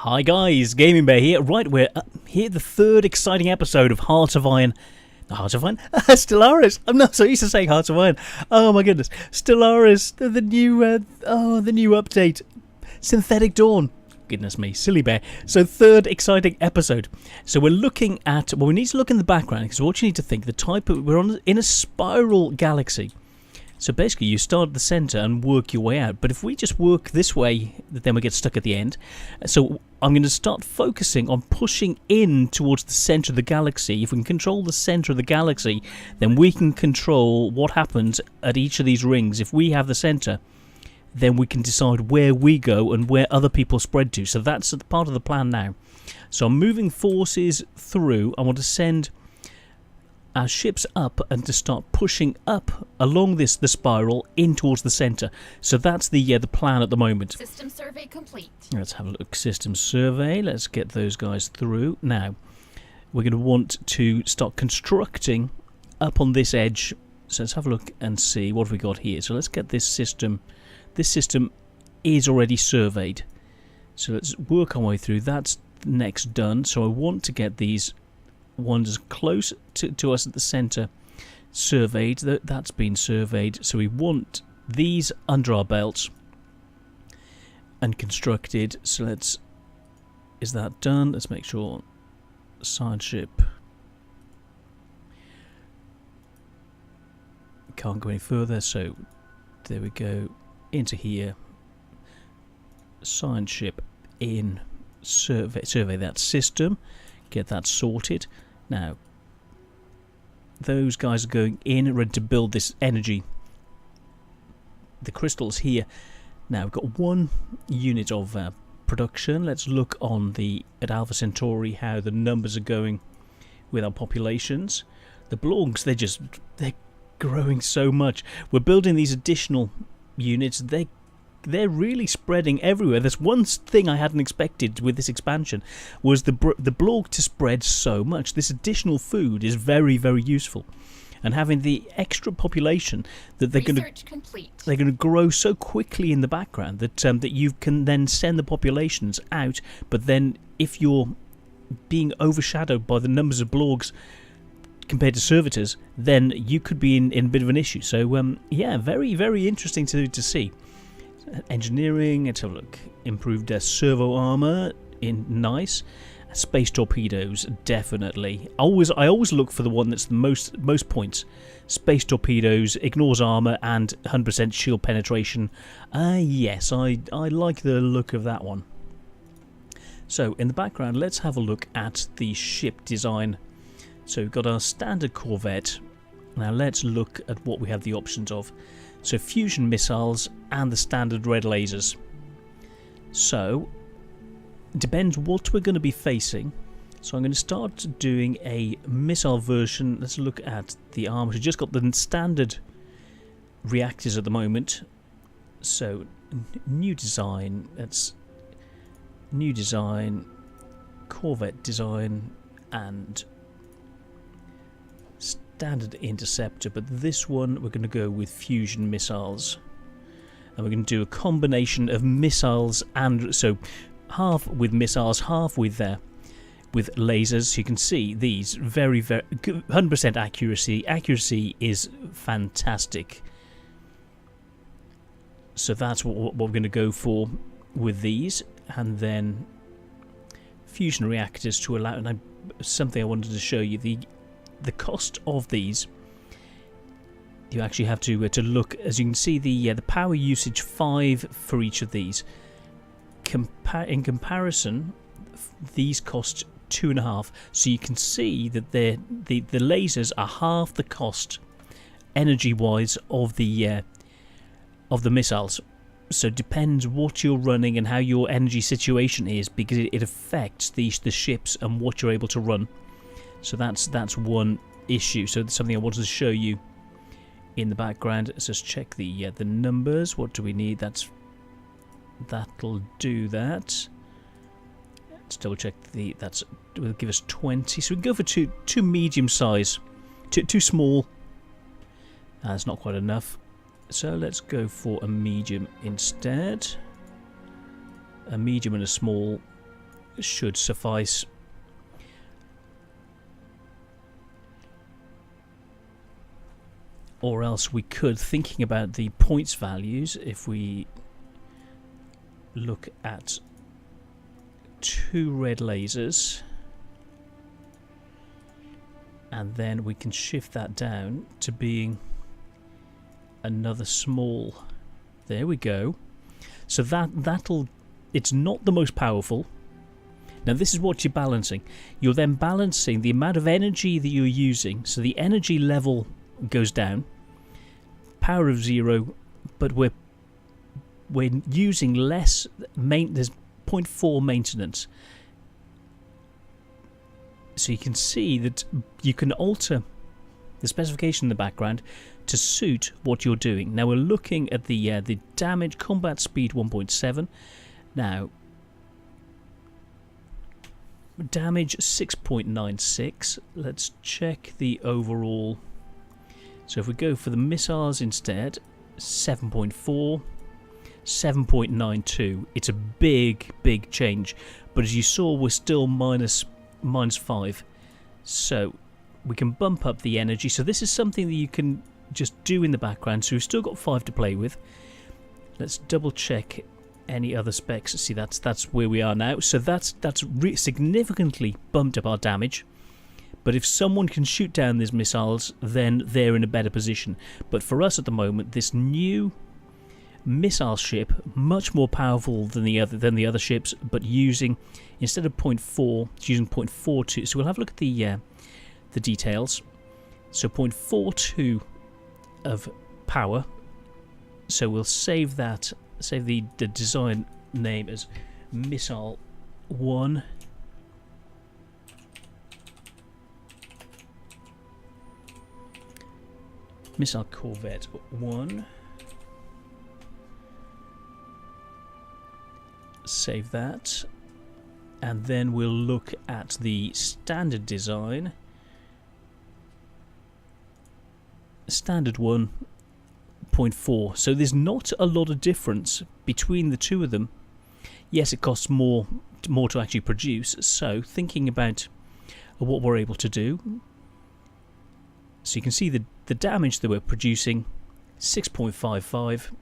Hi guys, Gaming Bear here. Right, we're here, the third exciting episode of Heart of Iron. Heart of Iron? Stellaris! I'm not so used to saying Heart of Iron. Oh my goodness. Stellaris, the new update. Synthetic Dawn. Goodness me, silly bear. So third exciting episode. So we're looking at, well, we need to look in the background, because what you need to think, the type of, we're in a spiral galaxy. So basically you start at the centre and work your way out. But if we just work this way, then we get stuck at the end. So I'm going to start focusing on pushing in towards the centre of the galaxy. If we can control the centre of the galaxy, then we can control what happens at each of these rings. If we have the centre, then we can decide where we go and where other people spread to. So that's part of the plan now. So I'm moving forces through. I want to send our ships up and to start pushing up along the spiral in towards the centre. So that's the plan at the moment. System survey complete. Let's have a look. System survey. Let's get those guys through. Now, we're going to want to start constructing up on this edge. So let's have a look and see what we got here. So let's get this system. This system is already surveyed. So let's work our way through. That's next done. So I want to get these ones close to us at the centre surveyed. That's been surveyed. So we want these under our belts and constructed. So is that done? Let's make sure. Science ship. Can't go any further, so there we go. Into here. Science ship in. Survey that system. Get that sorted. Now, those guys are going in, ready to build this energy. The crystals here. Now, we've got one unit of production. Let's look at Alpha Centauri, how the numbers are going with our populations. The Blorgs, they're growing so much. We're building these additional units. They're really spreading everywhere. There's one thing I hadn't expected with this expansion, was the Blorg to spread so much. This additional food is very, very useful, and having the extra population that they're going to grow so quickly in the background that that you can then send the populations out. But then if you're being overshadowed by the numbers of Blorgs compared to servitors, then you could be in a bit of an issue. So yeah, very, very interesting to see. Engineering, let's have a look. Improved servo armor, nice. Space torpedoes, definitely. I always look for the one that's the most points. Space torpedoes, ignores armor, and 100% shield penetration. Yes, I like the look of that one. So in the background, let's have a look at the ship design. So we've got our standard corvette. Now let's look at what we have the options of. So fusion missiles and the standard red lasers. So it depends what we're going to be facing. So I'm going to start doing a missile version. Let's look at the armor. We've just got the standard reactors at the moment. So new design. That's new design, corvette design, and standard interceptor, but this one we're going to go with fusion missiles, and we're going to do a combination of missiles, and so half with missiles, half with lasers. So you can see these very 100% accuracy is fantastic. So that's what we're going to go for with these, and then fusion reactors to allow. And something I wanted to show you, the cost of these, you actually have to look. As you can see, the power usage 5 for each of these. In comparison, these cost 2.5. So you can see that the lasers are half the cost, energy-wise, of the missiles. So it depends what you're running and how your energy situation is, because it affects the ships and what you're able to run. So that's one issue. So that's something I wanted to show you in the background. Let's just check the numbers. What do we need? That'll do that. Let's double check will give us 20. So we can go for two medium size, too small. That's not quite enough. So let's go for a medium instead. A medium and a small. should suffice. Or else we could, thinking about the points values, if we look at 2 red lasers, and then we can shift that down to being another small. There we go. So that'll. It's not the most powerful. Now this is what you're balancing. You're then balancing the amount of energy that you're using. So the energy level goes down. Power of 0, but we're using less. There's 0.4 maintenance. So you can see that you can alter the specification in the background to suit what you're doing. Now we're looking at the damage combat speed 1.7. Now damage 6.96. Let's check the overall. So if we go for the missiles instead, 7.4, 7.92. It's a big change, but as you saw, we're still minus 5. So we can bump up the energy. So this is something that you can just do in the background. So we've still got 5 to play with. Let's double check any other specs. See, that's where we are now. So that's significantly bumped up our damage. But if someone can shoot down these missiles, then they're in a better position. But for us at the moment, this new missile ship, much more powerful than the other ships, but using, instead of 0.4, it's using 0.42. So we'll have a look at the details. So 0.42 of power. So we'll save that. Save the design name as Missile 1. Missile Corvette 1. Save that. And then we'll look at the standard design. Standard 1.4. So there's not a lot of difference between the two of them. Yes, it costs more to actually produce. So thinking about what we're able to do. So you can see the damage that we're producing, 6.55.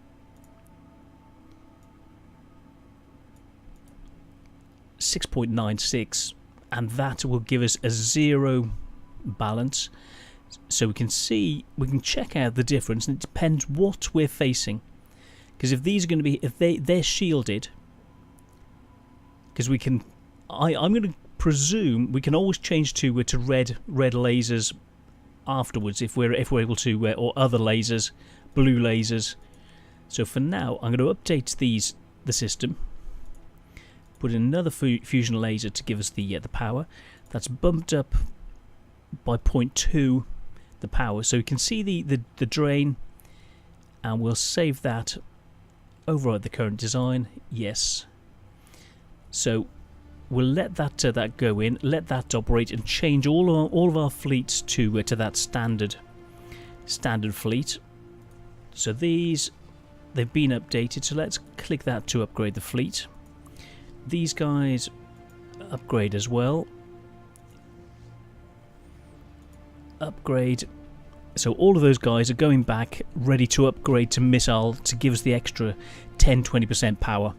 .96, and that will give us a 0 balance. So we can see, we can check out the difference, and it depends what we're facing. Because if these are going to be, if they're shielded, because we can, I'm going to presume we can always change to red lasers afterwards if we're able to, or other lasers, blue lasers. So for now, I'm going to update the system. Put in another fusion laser to give us the power. That's bumped up by 0.2 the power, so you can see the drain, and we'll save that. Override the current design. Yes. So we'll let that go in, let that operate, and change all of our fleets to that standard fleet. So they've been updated. So let's click that to upgrade the fleet. These guys upgrade as well. Upgrade. So all of those guys are going back, ready to upgrade to missile to give us the extra 10-20% power.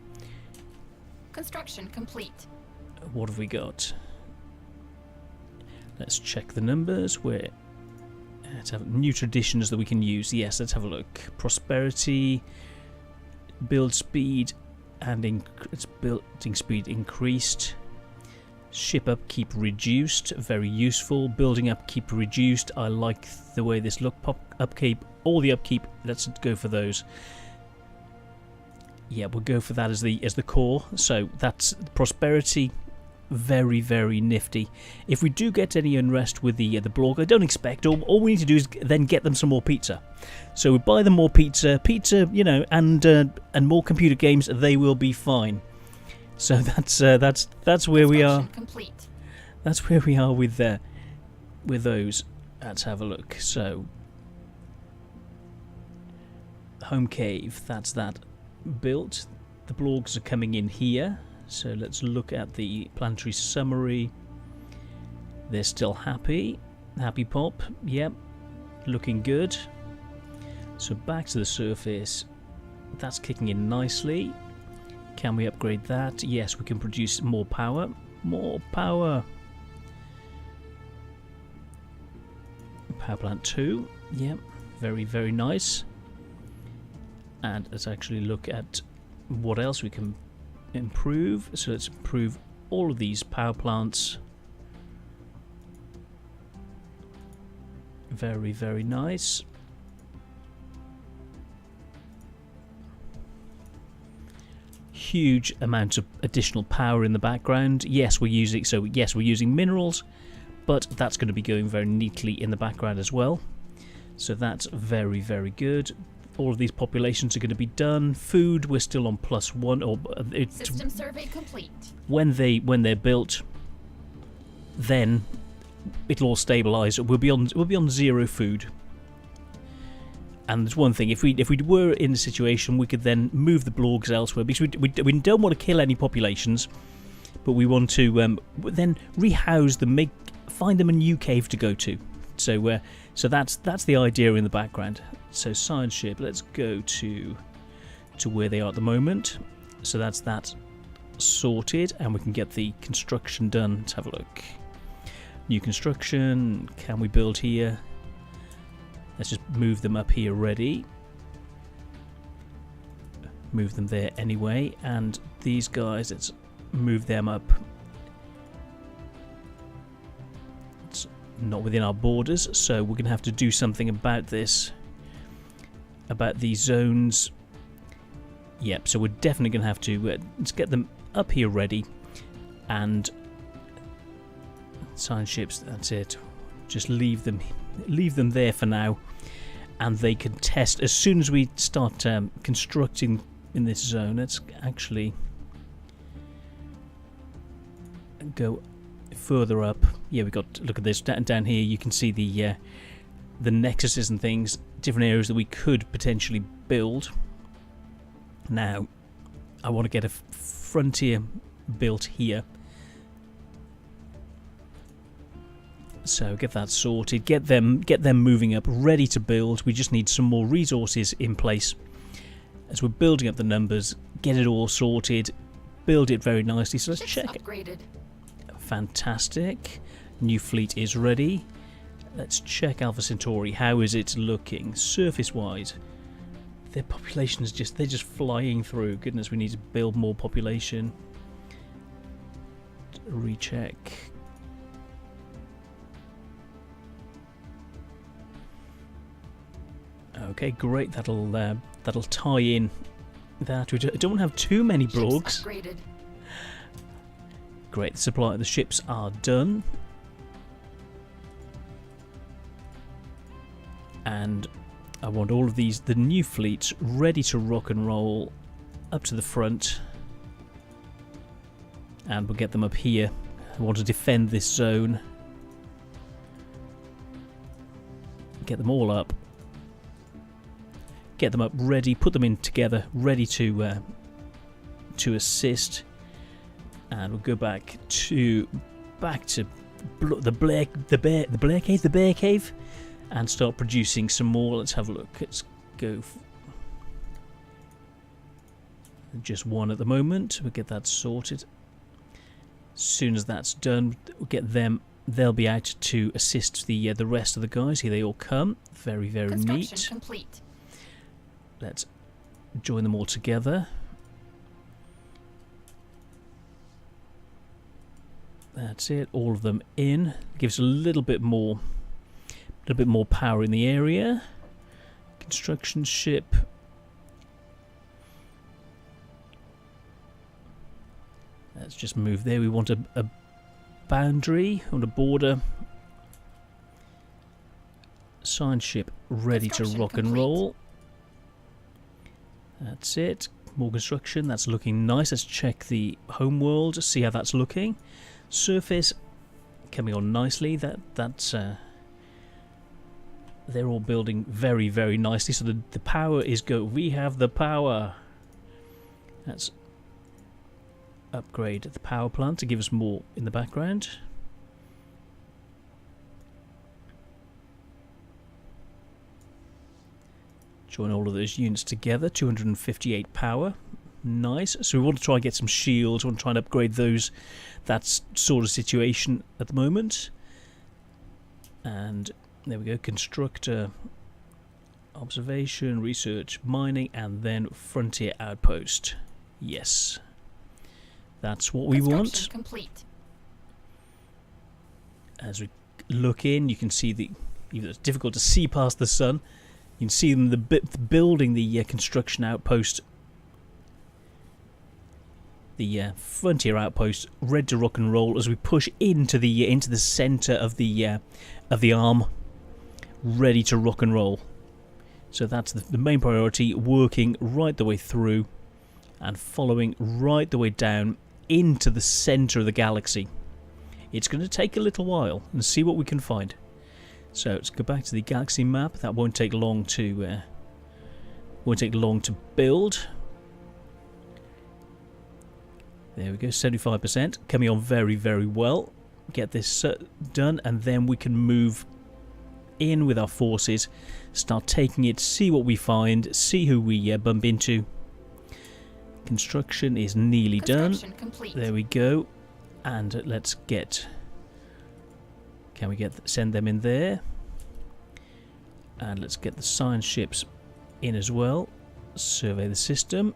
Construction complete. What have we got? Let's check the numbers. Let's have new traditions that we can use. Yes, let's have a look. Prosperity, build speed, and its building speed increased. Ship upkeep reduced, very useful. Building upkeep reduced. I like the way this look. Upkeep, all the upkeep. Let's go for those. Yeah, we'll go for that as the core. So that's prosperity. Very, very nifty. If we do get any unrest with the Blorg, I don't expect. All we need to do is then get them some more pizza. So we buy them more pizza, you know, and more computer games. They will be fine. So that's where we are. Complete. That's where we are with those. Let's have a look. So home cave. That's that built. The Blorgs are coming in here. So let's look at the planetary summary. They're still happy. Happy pop. Yep. Looking good. So back to the surface. That's kicking in nicely. Can we upgrade that? Yes, we can produce more power. More power. Power plant 2. Yep. Very, very nice. And let's actually look at what else we can improve. So let's improve all of these power plants. Very, very nice. Huge amounts of additional power in the background. Yes, we're using minerals, but that's going to be going very neatly in the background as well. So that's very, very good. All of these populations are going to be done. Food, we're still on +1. Or System survey complete. When they're built, then it'll all stabilise. We'll be on 0 food. And there's one thing: if we were in a situation, we could then move the Blorgs elsewhere, because we don't want to kill any populations, but we want to then rehouse them, find them a new cave to go to. So that's the idea in the background. So science ship, let's go to where they are at the moment. So that's that sorted, and we can get the construction done. Let's have a look. New construction. Can we build here? Let's just move them up here ready. Move them there anyway. And these guys, let's move them up. It's not within our borders, so we're going to have to do something about this. About these zones. Yep, so we're definitely going to have to let's get them up here ready. And science ships, that's it. Just leave them there for now, and they can test as soon as we start constructing in this zone. Let's actually go further up. Yeah, we got, look at this down here. You can see the nexuses and things, different areas that we could potentially build. Now, I want to get a frontier built here. So get that sorted, get them moving up, ready to build. We just need some more resources in place as we're building up the numbers. Get it all sorted, build it very nicely. So let's check. Upgraded. Fantastic. New fleet is ready. Let's check Alpha Centauri. How is it looking surface-wise? Their population is they're just flying through. Goodness, we need to build more population. Recheck. Okay, great. That'll tie in that. We don't have too many Blorgs. Great. The supply of the ships are done, and I want all of the new fleets ready to rock and roll up to the front, and we'll get them up here. I want to defend this zone. Get them all up. Get them up ready, put them in together, ready to assist, and we'll go back to the bear cave, and start producing some more. Let's have a look. Let's go. Just one at the moment. We'll get that sorted. As soon as that's done, we'll get them. They'll be out to assist the rest of the guys. Here they all come. Very, very neat. Complete. Let's join them all together. That's it. All of them in. Gives a little bit more power in the area. Construction ship. Let's just move there. We want a boundary, we want a border. Science ship ready to rock and roll. That's it. More construction. That's looking nice. Let's check the home world, see how that's looking. Surface coming on nicely. That's they're all building very, very nicely. So the power is go. We have the power. That's upgrade the power plant to give us more in the background. Join all of those units together, 258 power. Nice. So we want to try and get some shields. We want to try and upgrade those. That's sort of situation at the moment. And there we go. Constructor, observation, research, mining, and then frontier outpost. Yes. That's what we want. Complete. As we look in, you can see even though it's difficult to see past the sun, you can see them building the construction outpost, the frontier outpost, ready to rock and roll as we push into the centre of the arm, ready to rock and roll. So that's the main priority, working right the way through and following right the way down into the centre of the galaxy. It's going to take a little while and see what we can find. So let's go back to the galaxy map. That won't take long to build. There we go, 75%, coming on very, very well. Get this done, and then we can move in with our forces, start taking it, see what we find, see who we bump into. Construction is nearly done. Complete. There we go, and let's get. Can we send them in there? And let's get the science ships in as well. Survey the system.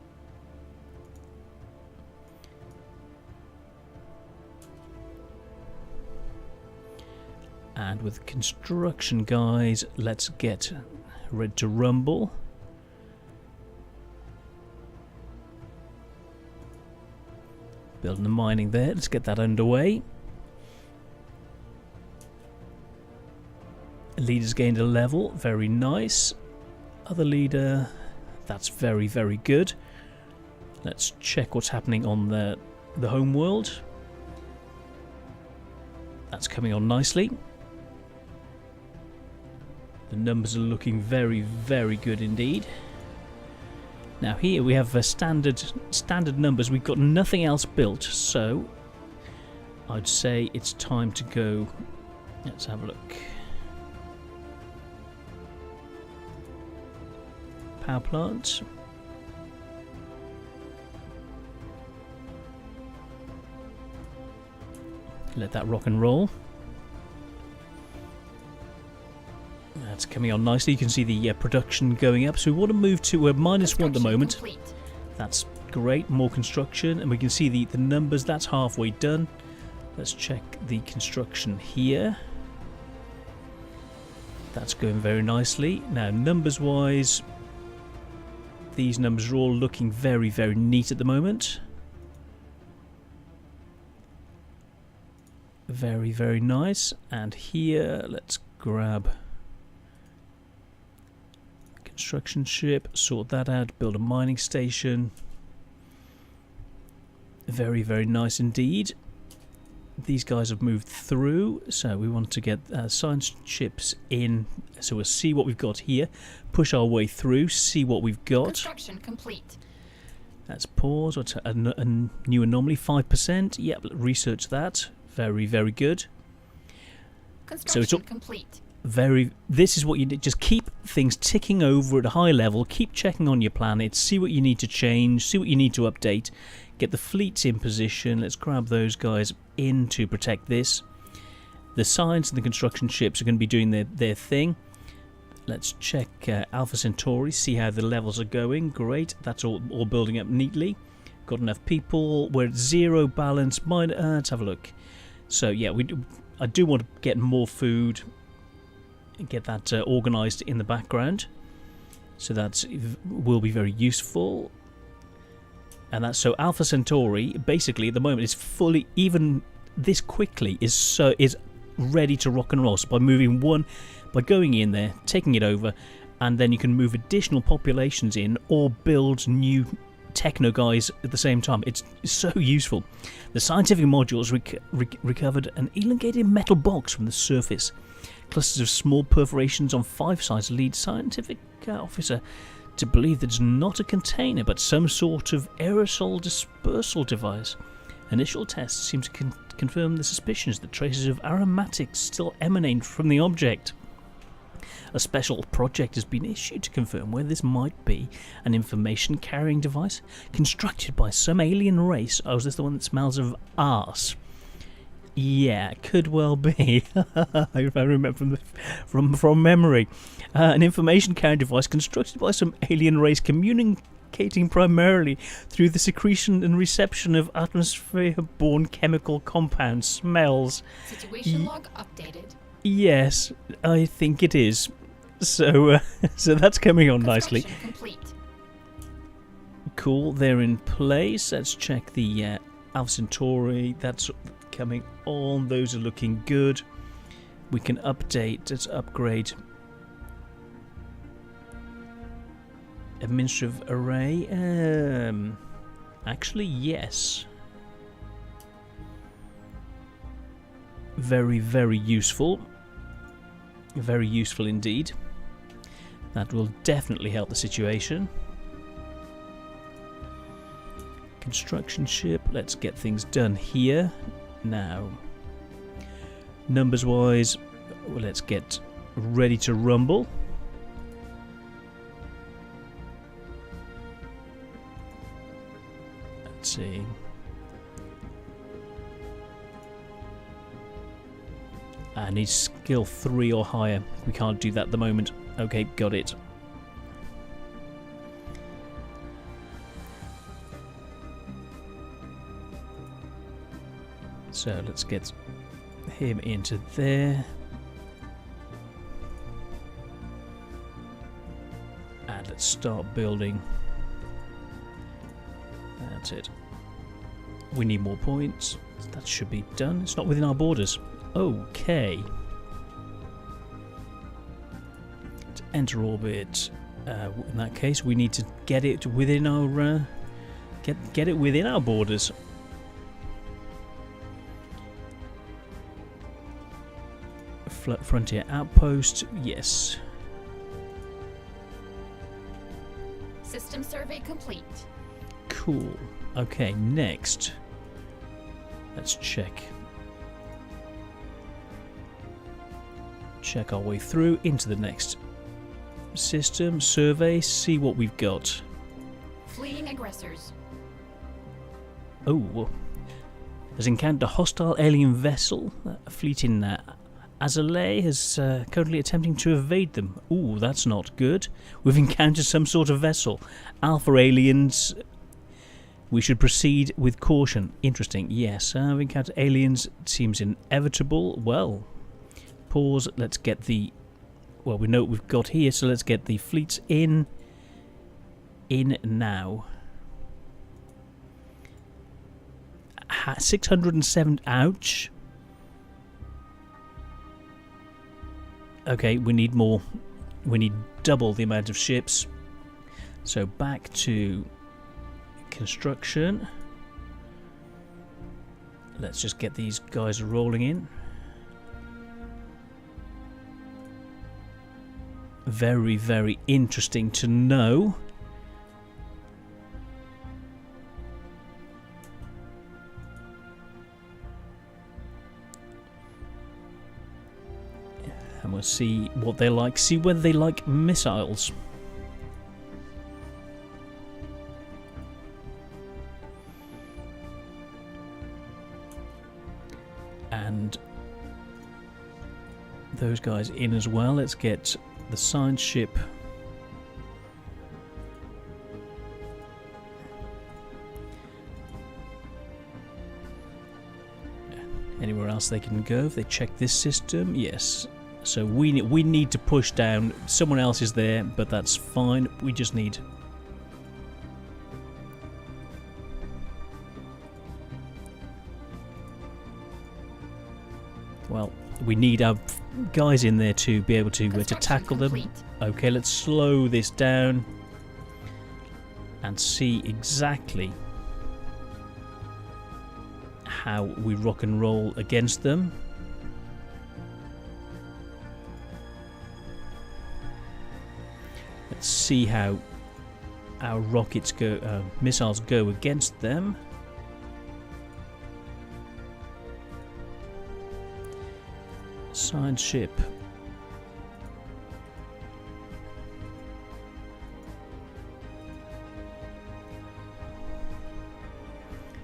And with construction guys, let's get ready to rumble. Building the mining there, let's get that underway. Leaders gained a level, very nice. Other leader, that's very, very good. Let's check what's happening on the home world. That's coming on nicely. The numbers are looking very, very good indeed. Now here we have standard numbers. We've got nothing else built, so I'd say it's time to go. Let's have a look. Power plant. Let that rock and roll. That's coming on nicely. You can see the production going up. So we want to move to -1 at the moment. Complete. That's great. More construction, and we can see the numbers. That's halfway done. Let's check the construction here. That's going very nicely. Now, numbers-wise, these numbers are all looking very, very neat at the moment. Very, very nice. And here, let's grab construction ship, sort that out, build a mining station. Very, very nice indeed. These guys have moved through, so we want to get science ships in, so we'll see what we've got here, push our way through, see what we've got. Construction complete. Let's pause. What's a new anomaly? 5%. Yep, research that. Very, very good. Construction complete. This is what you need. Just keep things ticking over at a high level. Keep checking on your planet. See what you need to change. See what you need to update. Get the fleets in position. Let's grab those guys in to protect this. The science and the construction ships are going to be doing their thing. Let's check Alpha Centauri. See how the levels are going. Great. That's all building up neatly. Got enough people. We're at 0 balance. Let's have a look. So yeah, I do want to get more food. Get that organised in the background, so that will be very useful. And that's so Alpha Centauri basically at the moment is fully, even this quickly is ready to rock and roll. So by going in there, taking it over, and then you can move additional populations in or build new techno guys at the same time. It's so useful. The scientific modules recovered an elongated metal box from the surface. Clusters of small perforations on 5 sides lead scientific officer to believe that it's not a container but some sort of aerosol dispersal device. Initial tests seem to confirm the suspicions that traces of aromatics still emanate from the object. A special project has been issued to confirm whether this might be an information-carrying device constructed by some alien race. Oh, is this the one that smells of arse? Yeah, could well be. If I remember from memory. An information-carrying device constructed by some alien race communicating primarily through the secretion and reception of atmosphere-borne chemical compounds, smells. Situation log updated. Yes, I think it is. So that's coming on nicely. Complete. Cool, they're in place. Let's check the Alpha Centauri. That's coming on. Those are looking good. We can update. Let's upgrade. Administrative array. Actually, yes. Very, very useful. Very useful indeed. That will definitely help the situation. Construction ship. Let's get things done here. Now, numbers wise, well, let's get ready to rumble. Let's see. I need skill 3 or higher. We can't do that at the moment. Okay, got it. So let's get him into there. And let's start building. That's it. We need more points. That should be done. It's not within our borders. Okay. To enter orbit. In that case, we need to get it within our get it within our borders. Frontier outpost. Yes. System survey complete. Cool. Okay. Next, let's check our way through into the next system, survey, see what we've got. Fleeing aggressors. Oh, has encountered a hostile alien vessel. A fleet in Azalea is currently attempting to evade them. Ooh, that's not good. We've encountered some sort of vessel. Alpha aliens. We should proceed with caution. Interesting. Yes, we've encountered aliens. It seems inevitable. Well, pause. Let's get the... Well, we know what we've got here, so let's get the fleets in now. 607. Ouch. Okay, we need more. We need double the amount of ships. So back to construction. Let's just get these guys rolling in. Very, very interesting to know. And we'll see what they like. See whether they like missiles. And those guys in as well. Let's get the science ship. Anywhere else they can go if they check this system? Yes. So we need to push down. Someone else is there, but that's fine. We just need... Well, we need our guys in there to be able to tackle them. Okay, let's slow this down and see exactly how we rock and roll against them. Let's see how our rockets go, missiles go against them. Side ship.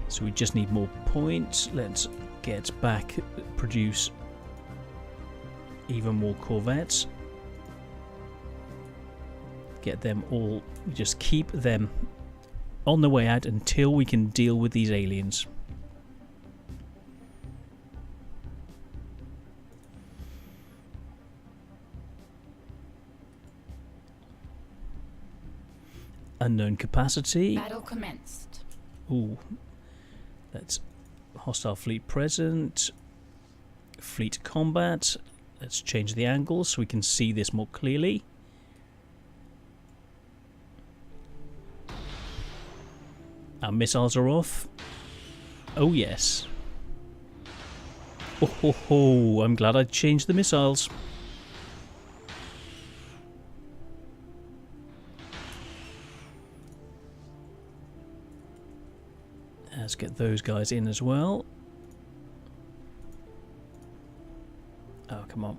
So we just need more points. Let's get back, produce even more corvettes. Get them all, just keep them on the way out until we can deal with these aliens. Unknown capacity. Battle commenced. Ooh. Let's hostile fleet present. Fleet combat. Let's change the angle so we can see this more clearly. Our missiles are off. Oh yes. Oh ho ho, I'm glad I changed the missiles. Let's get those guys in as well. Oh, come on.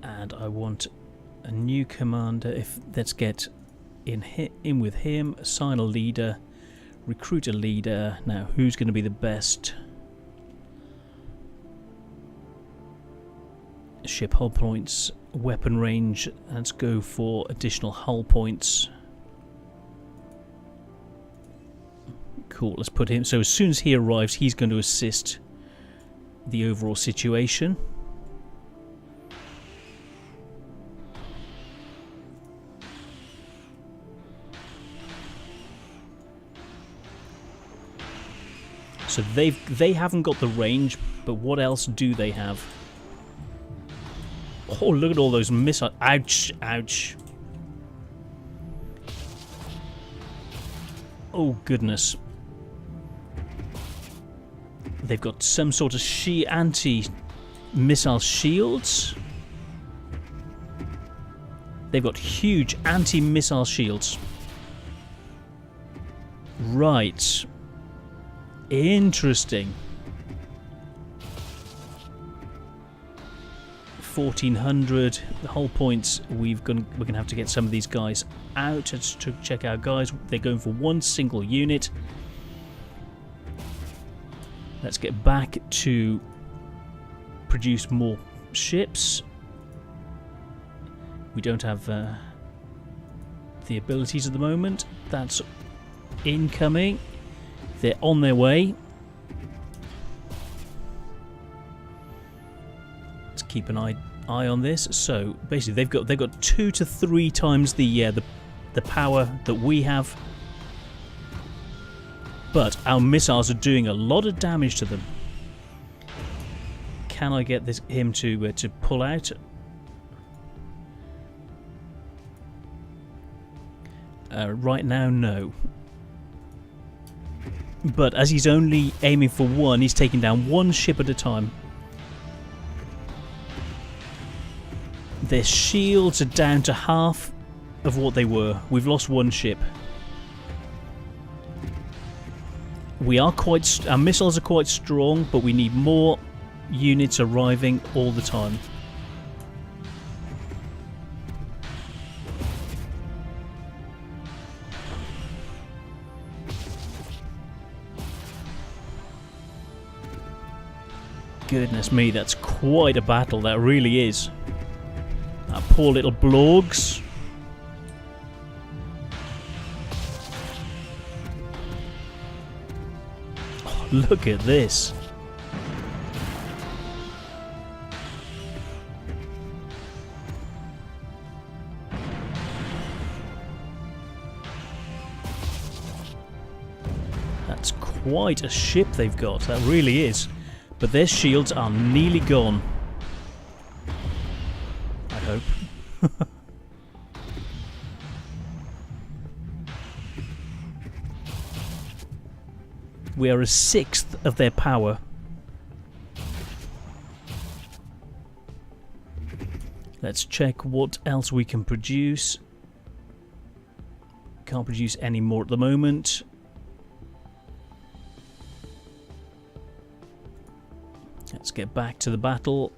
And I want a new commander. Let's get in with him, assign a leader, recruit a leader. Now, who's going to be the best? Ship hull points, weapon range. Let's go for additional hull points. Cool, let's put him. So as soon as he arrives, he's going to assist the overall situation. So they haven't got the range, but what else do they have? Oh, look at all those missiles. Ouch, ouch. Oh, goodness. They've got some sort of anti-missile shields. They've got huge anti-missile shields. Right. Interesting. 1400. The whole points. We're gonna have to get some of these guys out to check our guys. They're going for one single unit. Let's get back to produce more ships. We don't have the abilities at the moment. That's incoming. They're on their way. Let's keep an eye on this. So basically, they've got 2 to 3 times the power that we have, but our missiles are doing a lot of damage to them. Can I get him to pull out? Right now, no. But as he's only aiming for one, he's taking down one ship at a time. Their shields are down to half of what they were. We've lost one ship. Our missiles are quite strong, but we need more units arriving all the time. Goodness me, that's quite a battle, that really is. Our poor little Blorgs. Oh, look at this. That's quite a ship they've got, that really is. But their shields are nearly gone. I hope. We are a sixth of their power. Let's check what else we can produce. Can't produce any more at the moment. get back to the battle.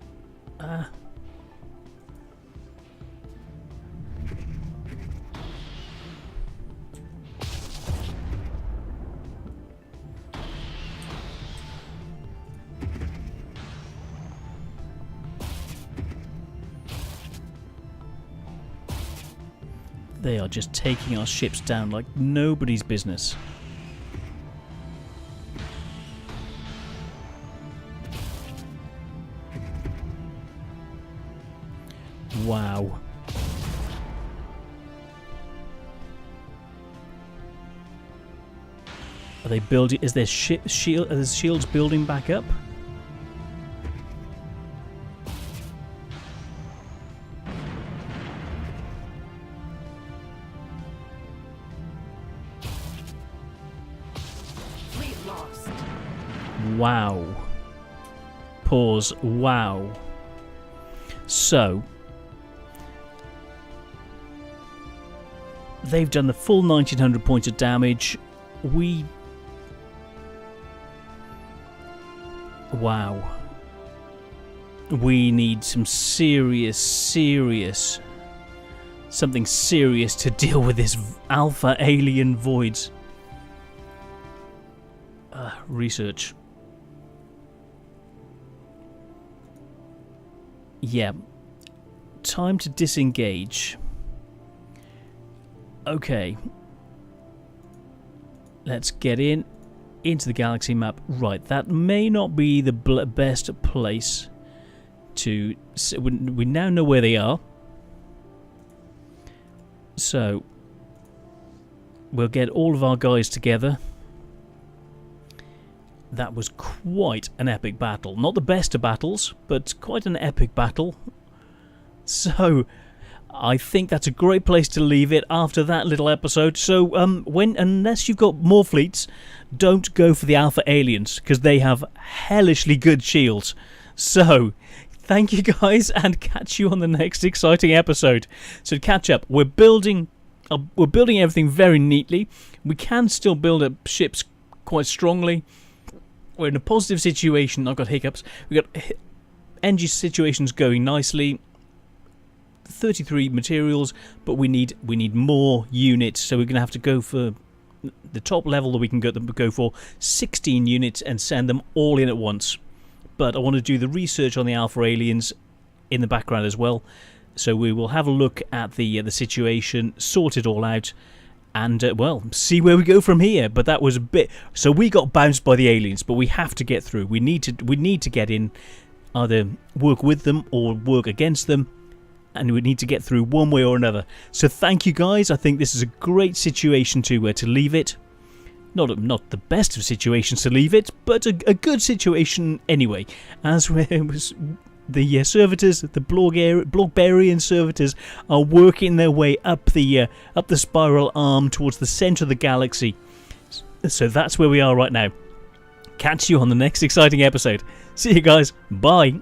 They are just taking our ships down like nobody's business. Wow. Are they building? Is their shield? Are the shields building back up? Fleet lost. Wow. Pause. Wow. So, they've done the full 1900 points of damage. Wow. We need some something serious to deal with this alpha alien voids. Research. Yeah. Time to disengage. Okay. Let's get into the galaxy map. Right, that may not be the best place to... We now know where they are. So, we'll get all of our guys together. That was quite an epic battle. Not the best of battles, but quite an epic battle. So, I think that's a great place to leave it after that little episode. So, unless you've got more fleets, don't go for the Alpha Aliens, because they have hellishly good shields. So, thank you guys, and catch you on the next exciting episode. So, to catch up, we're building everything very neatly. We can still build up ships quite strongly. We're in a positive situation. I've got hiccups. We've got engine situations going nicely. 33 materials, but we need more units, so we're going to have to go for the top level that we can go for 16 units and send them all in at once. But I want to do the research on the Alpha Aliens in the background as well, so we will have a look at the situation, sort it all out, and well, see where we go from here. But that was a bit... So we got bounced by the aliens, but we have to get through. We need to get in, either work with them or work against them, and we need to get through one way or another. So thank you guys. I think this is a great situation to leave it. Not the best of situations to leave it, but a good situation anyway. As the servitors, the Blorgbarian servitors, are working their way up the spiral arm towards the centre of the galaxy. So that's where we are right now. Catch you on the next exciting episode. See you guys. Bye.